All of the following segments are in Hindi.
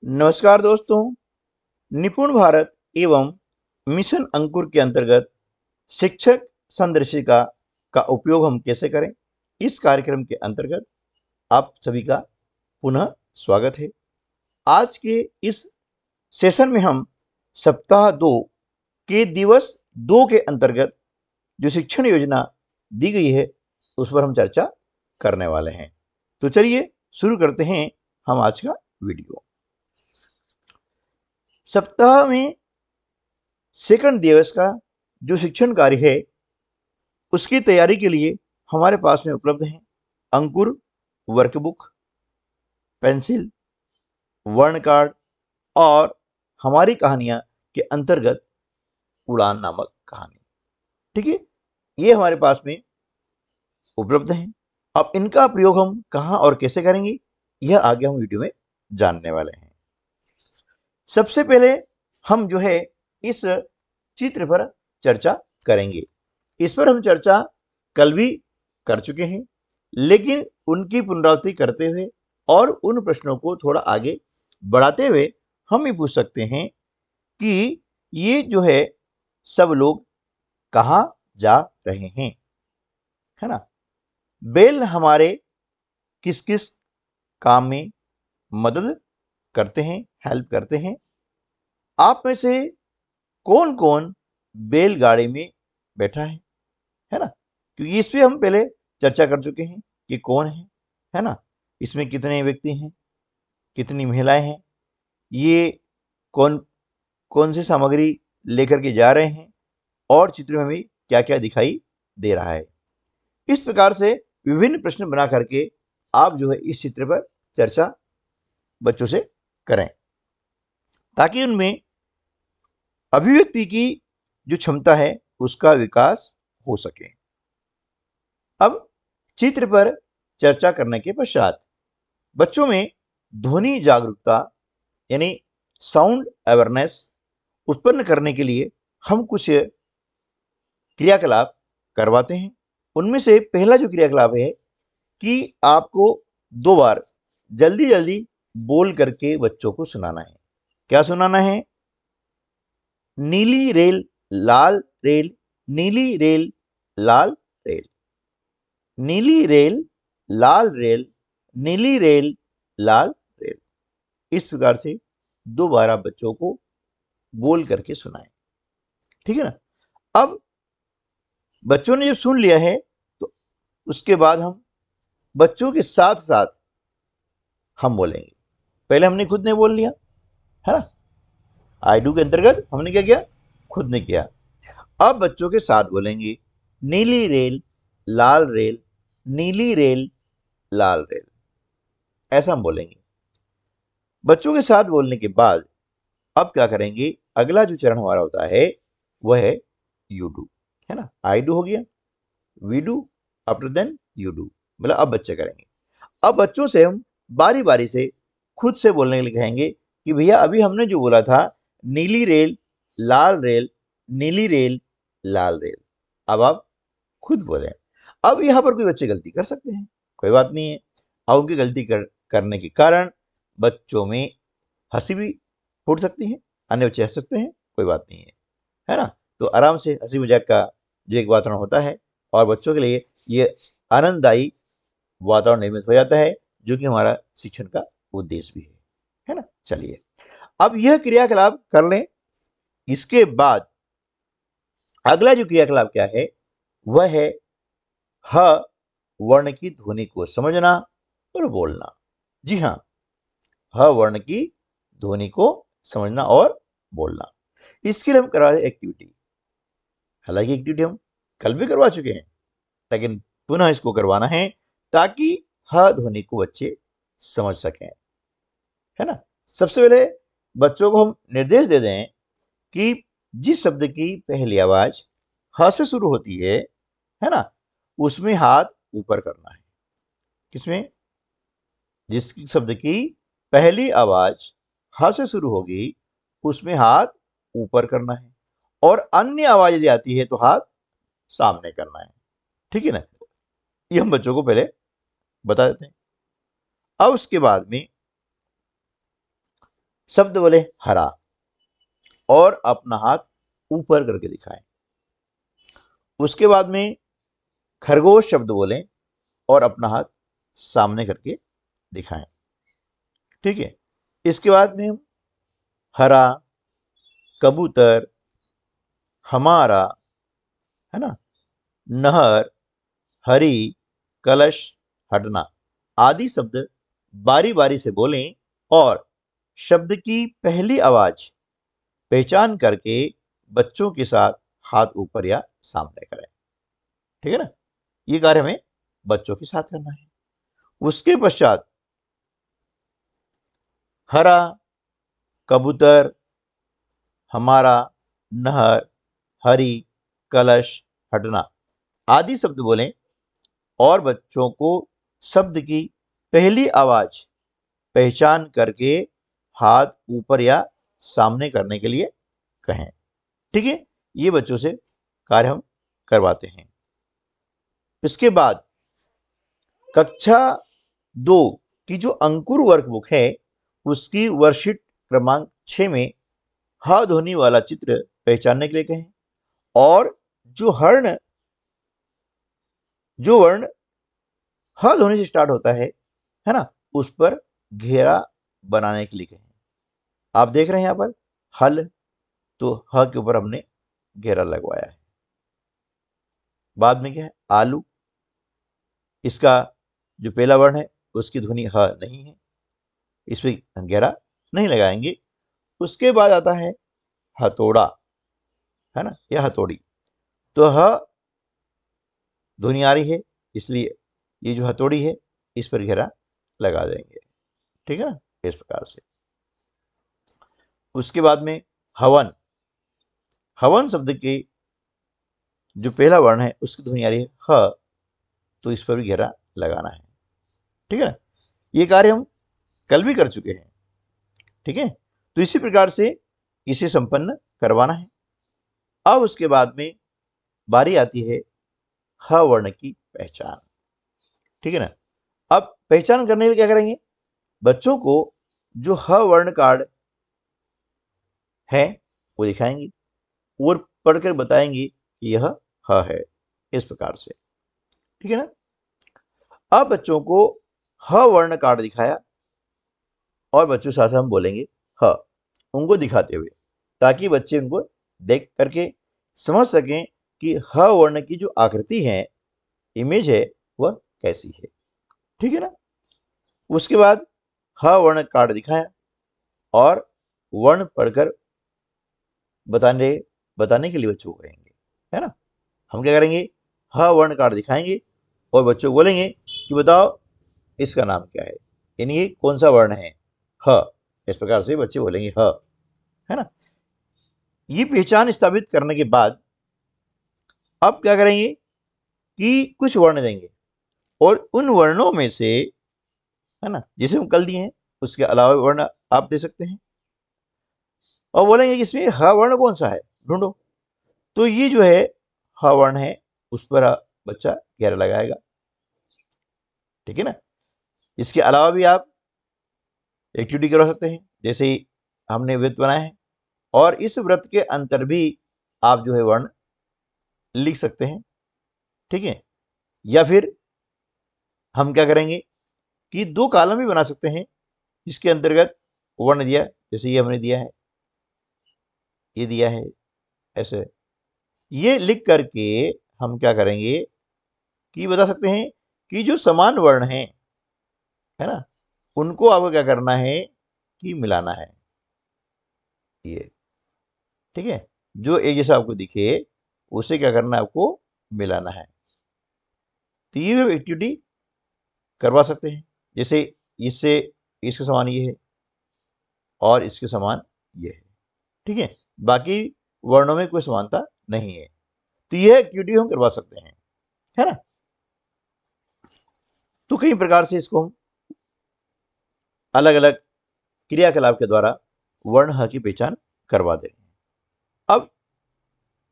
नमस्कार दोस्तों। निपुण भारत एवं मिशन अंकुर के अंतर्गत शिक्षक संदर्शिका का उपयोग हम कैसे करें, इस कार्यक्रम के अंतर्गत आप सभी का पुनः स्वागत है। आज के इस सेशन में हम सप्ताह 2 के दिवस 2 के अंतर्गत जो शिक्षण योजना दी गई है उस पर हम चर्चा करने वाले हैं। तो चलिए शुरू करते हैं हम आज का वीडियो। सप्ताह में सेकंड दिवस का जो शिक्षण कार्य है उसकी तैयारी के लिए हमारे पास में उपलब्ध है अंकुर वर्कबुक, पेंसिल, वर्ण कार्ड और हमारी कहानियां के अंतर्गत उड़ान नामक कहानी। ठीक है, ये हमारे पास में उपलब्ध है। अब इनका प्रयोग हम कहां और कैसे करेंगे यह आगे हम वीडियो में जानने वाले हैं। सबसे पहले हम जो है इस चित्र पर चर्चा करेंगे। इस पर हम चर्चा कल भी कर चुके हैं, लेकिन उनकी पुनरावृत्ति करते हुए और उन प्रश्नों को थोड़ा आगे बढ़ाते हुए हम ये पूछ सकते हैं कि ये जो है सब लोग कहाँ जा रहे हैं, है ना। बेल हमारे किस किस काम में मदद करते हैं, हेल्प करते हैं। आप में से कौन कौन बैलगाड़ी में बैठा है ना। क्योंकि इस पे हम पहले चर्चा कर चुके हैं कि कौन है ना। इसमें कितने व्यक्ति हैं, कितनी महिलाएं हैं, ये कौन कौन सी सामग्री लेकर के जा रहे हैं और चित्र में हमें क्या क्या दिखाई दे रहा है। इस प्रकार से विभिन्न प्रश्न बना करके आप जो है इस चित्र पर चर्चा बच्चों से करें ताकि उनमें अभिव्यक्ति की जो क्षमता है उसका विकास हो सके। अब चित्र पर चर्चा करने के पश्चात बच्चों में ध्वनि जागरूकता यानी साउंड अवेयरनेस उत्पन्न करने के लिए हम कुछ क्रियाकलाप करवाते हैं। उनमें से पहला जो क्रियाकलाप है कि आपको 2 बार जल्दी जल्दी बोल करके बच्चों को सुनाना है। क्या सुनाना है? नीली रेल लाल रेल, नीली रेल लाल रेल, नीली रेल लाल रेल, नीली रेल लाल रेल। इस प्रकार से 2 बार आप बच्चों को बोल करके सुनाएं। ठीक है ना। अब बच्चों ने जब सुन लिया है तो उसके बाद हम बच्चों के साथ साथ हम बोलेंगे। पहले हमने खुद ने बोल लिया, है ना। आई डू के अंतर्गत हमने क्या किया? खुद ने किया। अब बच्चों के साथ बोलेंगे नीली रेल लाल रेल, नीली रेल लाल रेल, ऐसा हम बोलेंगे। बच्चों के साथ बोलने के बाद अब क्या करेंगे? अगला जो चरण हमारा होता है वह है यू डू, है ना। आई डू हो गया, we do, after then you do, मतलब अब बच्चे करेंगे। अब बच्चों से हम बारी बारी से खुद से बोलने के लिए कहेंगे कि भैया अभी हमने जो बोला था नीली रेल लाल रेल, नीली रेल लाल रेल, अब आप खुद बोले। अब यहाँ पर कोई बच्चे गलती कर सकते हैं, कोई बात नहीं है। अब उनकी गलती करने के कारण बच्चों में हंसी भी फूट सकती है, अन्य बच्चे हंस सकते हैं, कोई बात नहीं है ना। तो आराम से हंसी मजाक का जो एक वातावरण होता है और बच्चों के लिए ये आनंददायी वातावरण निर्मित हो जाता है, जो कि हमारा शिक्षण का उद्देश्य भी है ना। चलिए अब यह क्रियाकलाप कर लें। इसके बाद अगला जो क्रियाकलाप क्या है वह है ह वर्ण की ध्वनि को समझना और बोलना। जी हाँ, ह वर्ण की ध्वनि को समझना और बोलना। इसके लिए हम करवा रहे एक्टिविटी। हालांकि एक्टिविटी हम कल भी करवा चुके हैं, लेकिन पुनः इसको करवाना है ताकि ह ध्वनि को बच्चे समझ सकें, है ना। सबसे पहले बच्चों को हम निर्देश दे दें कि जिस शब्द की पहली आवाज ह से शुरू होती है ना, उसमें हाथ ऊपर करना है। किसमें? जिस शब्द की पहली आवाज ह से शुरू होगी उसमें हाथ ऊपर करना है और अन्य आवाज यदि आती है तो हाथ सामने करना है। ठीक है ना। ये हम बच्चों को पहले बता देते हैं। अब उसके बाद में शब्द बोले हरा और अपना हाथ ऊपर करके दिखाएं। उसके बाद में खरगोश शब्द बोलें और अपना हाथ सामने करके दिखाएं। ठीक है, इसके बाद में हरा, कबूतर, हमारा, है ना, नहर, हरी, कलश, हटना आदि शब्द बारी बारी से बोलें और शब्द की पहली आवाज पहचान करके बच्चों के साथ हाथ ऊपर या सामने करें। ठीक है ना, ये कार्य हमें बच्चों के साथ करना है। उसके पश्चात हरा, कबूतर, हमारा, नहर, हरी, कलश, हटना आदि शब्द बोलें और बच्चों को शब्द की पहली आवाज पहचान करके हाथ ऊपर या सामने करने के लिए कहें। ठीक है, ये बच्चों से कार्य हम करवाते हैं। इसके बाद कक्षा 2 की जो अंकुर वर्कबुक है उसकी वर्कशीट क्रमांक 6 में ह ध्वनि वाला चित्र पहचानने के लिए कहें और जो वर्ण ह ध्वनि से स्टार्ट होता है ना, उस पर घेरा बनाने के लिए कहें। आप देख रहे हैं यहाँ पर हल, तो ह के ऊपर हमने घेरा लगवाया है। बाद में क्या है, आलू, इसका जो पहला वर्ण है उसकी ध्वनि ह नहीं है, इस पर घेरा नहीं लगाएंगे। उसके बाद आता है हथौड़ा, है ना, यह हथौड़ी, तो ह ध्वनि आ रही है इसलिए ये जो हथौड़ी है इस पर घेरा लगा देंगे। ठीक है ना, इस प्रकार से। उसके बाद में हवन, हवन शब्द के जो पहला वर्ण है उसकी ध्वनि आ रही है ह, तो इस पर भी घेरा लगाना है। ठीक है ना, ये कार्य हम कल भी कर चुके हैं। ठीक है, तो इसी प्रकार से इसे संपन्न करवाना है। अब उसके बाद में बारी आती है ह वर्ण की पहचान। ठीक है ना, अब पहचान करने के लिए क्या करेंगे, बच्चों को जो ह वर्ण कार्ड है वो दिखाएंगे और पढ़कर बताएंगे कि यह ह है, इस प्रकार से। ठीक है ना, अब बच्चों को ह वर्ण कार्ड दिखाया और बच्चों साथ हम बोलेंगे ह उनको दिखाते हुए, ताकि बच्चे उनको देख करके समझ सकें कि ह वर्ण की जो आकृति है, इमेज है, वह कैसी है। ठीक है ना, उसके बाद ह वर्ण कार्ड दिखाया और वर्ण पढ़कर बताने के लिए बच्चों को कहेंगे, है ना। हम क्या करेंगे, ह वर्ण कार्ड दिखाएंगे और बच्चों को बोलेंगे कि बताओ इसका नाम क्या है, यानी ये कौन सा वर्ण है, ह। इस प्रकार से बच्चे बोलेंगे ह, है ना। ये पहचान स्थापित करने के बाद अब क्या करेंगे कि कुछ वर्ण देंगे और उन वर्णों में से, है ना, जैसे हम कल दिए हैं उसके अलावा वर्ण आप दे सकते हैं और बोलेंगे कि इसमें ह वर्ण कौन सा है, ढूंढो। तो ये जो है ह वर्ण है, उस पर बच्चा घेरा लगाएगा। ठीक है ना, इसके अलावा भी आप एक्टिविटी करवा सकते हैं, जैसे ही हमने वृत्त बनाए हैं और इस वृत्त के अंतर भी आप जो है वर्ण लिख सकते हैं। ठीक है, या फिर हम क्या करेंगे कि 2 कॉलम भी बना सकते हैं, इसके अंतर्गत वर्ण दिया, जैसे ये हमने दिया है, ये दिया है, ऐसे ये लिख करके हम क्या करेंगे कि बता सकते हैं कि जो समान वर्ण है ना, उनको आपको क्या करना है कि मिलाना है, ये। ठीक है, जो एक जैसा आपको दिखे उसे क्या करना है, आपको मिलाना है। तो ये एक्टिविटी करवा सकते हैं, जैसे इससे इसके समान ये है और इसके समान ये है। ठीक है, बाकी वर्णों में कोई समानता नहीं है, तो यह एक्टिविटी हम करवा सकते हैं, है ना। तो कई प्रकार से इसको हम अलग अलग क्रियाकलाप के द्वारा वर्ण ह की पहचान करवा दें। अब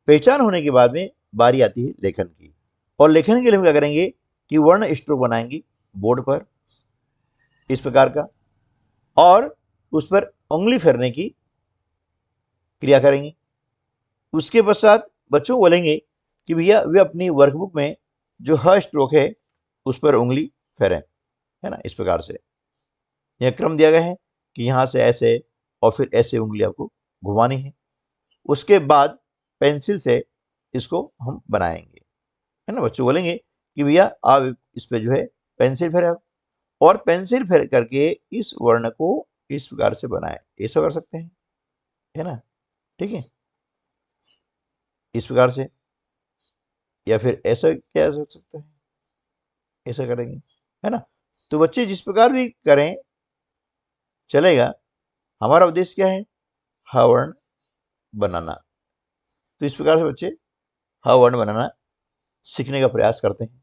पहचान होने के बाद में बारी आती है लेखन की, और लेखन के लिए हम क्या करेंगे कि वर्ण स्ट्रोक बनाएंगे बोर्ड पर इस प्रकार का, और उस पर उंगली फेरने की क्रिया करेंगे। उसके पश्चात बच्चों को बोलेंगे कि भैया वे अपनी वर्कबुक में जो ह स्ट्रोक है उस पर उंगली फेरें, है ना। इस प्रकार से यह क्रम दिया गया है कि यहाँ से ऐसे और फिर ऐसे उंगली आपको घुमानी है। उसके बाद पेंसिल से इसको हम बनाएंगे, है ना। बच्चों बोलेंगे कि भैया आप इस पे जो है पेंसिल फेरे और पेंसिल फेर करके इस वर्ण को इस प्रकार से बनाए, ऐसा कर सकते हैं, है ना। ठीक है, इस प्रकार से, या फिर ऐसा क्या कर सकते हैं, ऐसा करेंगे, है ना। तो बच्चे जिस प्रकार भी करें चलेगा, हमारा उद्देश्य क्या है, ह वर्ण बनाना। तो इस प्रकार से बच्चे ह वर्ण बनाना सीखने का प्रयास करते हैं।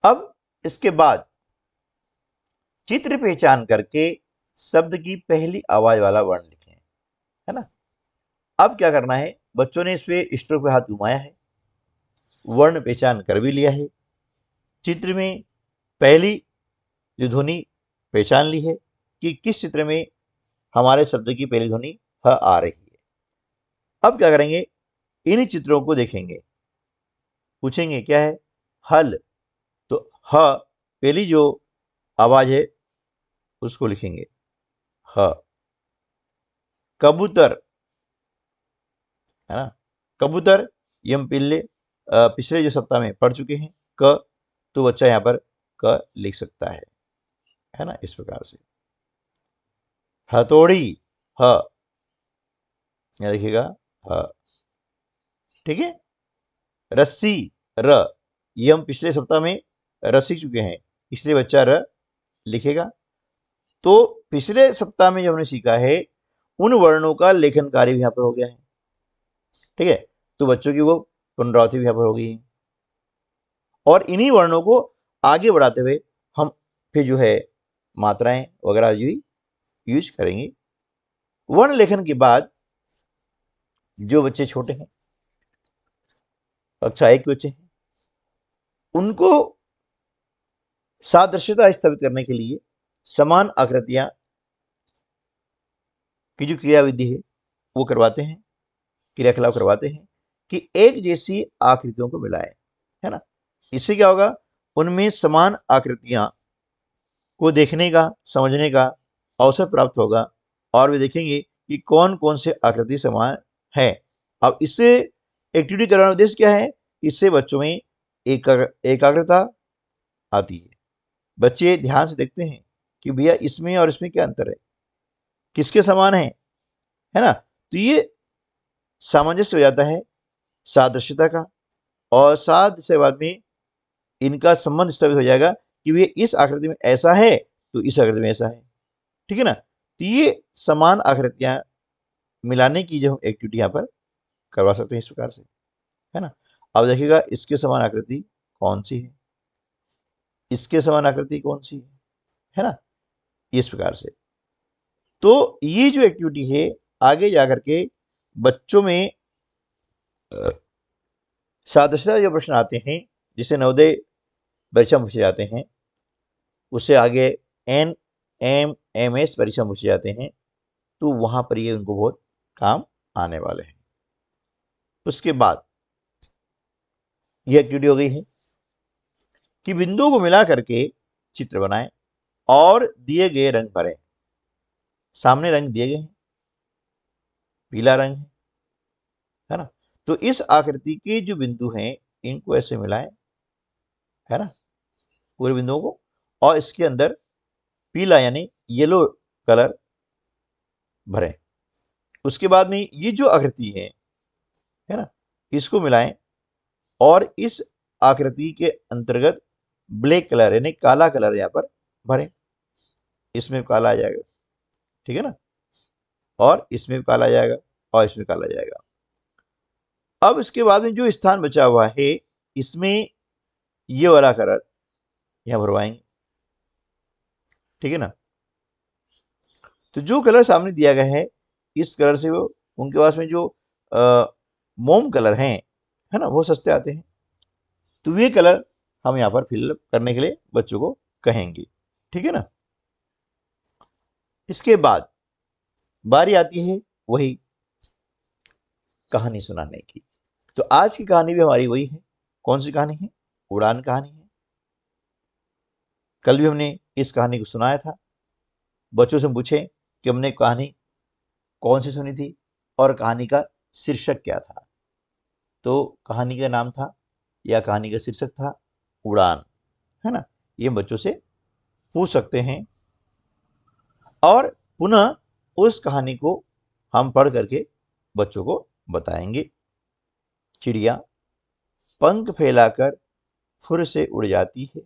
अब इसके बाद चित्र पहचान करके शब्द की पहली आवाज वाला वर्ण लिखें, है ना। अब क्या करना है, बच्चों ने इस पे स्ट्रोक पे हाथ घुमाया है, वर्ण पहचान कर भी लिया है, चित्र में पहली जो ध्वनि पहचान ली है कि किस चित्र में हमारे शब्द की पहली ध्वनि ह आ रही है। अब क्या करेंगे, इन चित्रों को देखेंगे, पूछेंगे क्या है, हल, तो ह पहली जो आवाज है उसको लिखेंगे ह। कबूतर, है ना, कबूतर ये हम पिछले जो सप्ताह में पढ़ चुके हैं, क, तो बच्चा यहाँ पर क लिख सकता है ना, इस प्रकार से। हथौड़ी, ह, यहाँ लिखिएगा ह, ठीक है। रस्सी, र, ये हम पिछले सप्ताह में र सीख चुके हैं, इसलिए बच्चा र लिखेगा। तो पिछले सप्ताह में जो हमने सीखा है उन वर्णों का लेखन कार्य भी यहाँ पर हो गया है, ठीक है। तो बच्चों की वो पुनरावृत्ति भी यहाँ पर हो गई है, और इन्हीं वर्णों को आगे बढ़ाते हुए हम फिर जो है मात्राएं वगैरह भी यूज करेंगे। वर्ण लेखन के बाद जो बच्चे छोटे हैं, कक्षा 1 के बच्चे हैं, उनको सादृश्यता स्थापित करने के लिए समान आकृतियां की जो क्रियाविधि है वो करवाते हैं, क्रियाकलाप करवाते हैं कि एक जैसी आकृतियों को मिलाएं, है ना। इससे क्या होगा, उनमें समान आकृतियां को देखने का, समझने का अवसर प्राप्त होगा, और वे देखेंगे कि कौन कौन से आकृति समान है। अब इससे एक्टिविटी कराने का उद्देश्य क्या है, इससे बच्चों में एकाग्रता आती है। बच्चे ध्यान से देखते हैं कि भैया इसमें और इसमें क्या अंतर है, किसके समान है ना। तो ये सामंजस्य हो जाता है सादृश्यता का, और साथ से बाद में इनका संबंध स्थापित हो जाएगा कि भैया इस आकृति में ऐसा है तो इस आकृति में ऐसा है, ठीक है ना। तो ये समान आकृतियां मिलाने की जो हम एक्टिविटी यहाँ पर करवा सकते हैं इस प्रकार से, है ना। अब देखिएगा इसके समान आकृति कौन सी है, इसके समान आकृति कौन सी है ना, इस प्रकार से। तो ये जो एक्टिविटी है आगे जाकर के बच्चों में सादृश्यता जो प्रश्न आते हैं, जिसे नवोदय परीक्षा पूछे जाते हैं, उससे आगे NMS परीक्षा पूछे जाते हैं, तो वहां पर ये उनको बहुत काम आने वाले हैं। उसके बाद यह एक्टिविटी हो गई है कि बिंदुओं को मिला करके चित्र बनाएं और दिए गए रंग भरें। सामने रंग दिए गए हैं, पीला रंग है ना। तो इस आकृति के जो बिंदु हैं इनको ऐसे मिलाएं, है ना, पूरे बिंदुओं को, और इसके अंदर पीला यानी येलो कलर भरें। उसके बाद में ये जो आकृति है ना, इसको मिलाएं और इस आकृति के अंतर्गत ब्लैक कलर यानी काला कलर यहाँ पर भरें। इसमें काला आ जाएगा, ठीक है ना, और इसमें भी काला आ जाएगा और इसमें काला आ जाएगा। अब इसके बाद में जो स्थान बचा हुआ है इसमें ये वाला कलर यहाँ भरवाएंगे, ठीक है ना। तो जो कलर सामने दिया गया है इस कलर से वो उनके पास में जो मोम कलर हैं, है ना, वो सस्ते आते हैं, तो ये कलर हम यहाँ पर फिल करने के लिए बच्चों को कहेंगे, ठीक है ना। इसके बाद बारी आती है वही कहानी सुनाने की। तो आज की कहानी भी हमारी वही है। कौन सी कहानी है? उड़ान कहानी है। कल भी हमने इस कहानी को सुनाया था। बच्चों से पूछे कि हमने कहानी कौन सी सुनी थी और कहानी का शीर्षक क्या था। तो कहानी का नाम था या कहानी का शीर्षक था उड़ान, है ना। ये बच्चों से पूछ सकते हैं और पुनः उस कहानी को हम पढ़ करके बच्चों को बताएंगे। चिड़िया पंख फैलाकर फुर से उड़ जाती है,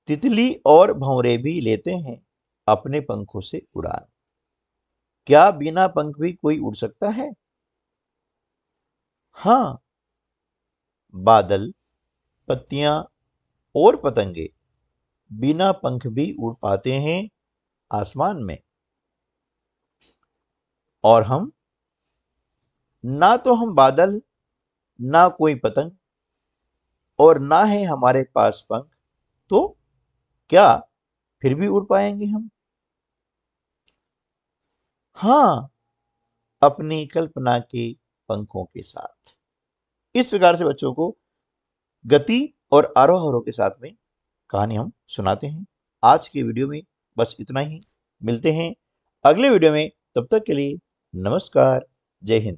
तितली और भंवरे भी लेते हैं अपने पंखों से उड़ान। क्या बिना पंख भी कोई उड़ सकता है? हाँ, बादल, पत्तियां और पतंगे बिना पंख भी उड़ पाते हैं आसमान में। और हम, ना तो हम बादल, ना कोई पतंग और ना है हमारे पास पंख, तो क्या फिर भी उड़ पाएंगे हम? हाँ, अपनी कल्पना के पंखों के साथ। इस प्रकार से बच्चों को गति और आरोह के साथ में कहानी हम सुनाते हैं। आज के वीडियो में बस इतना ही। मिलते हैं अगले वीडियो में। तब तक के लिए नमस्कार। जय हिंद।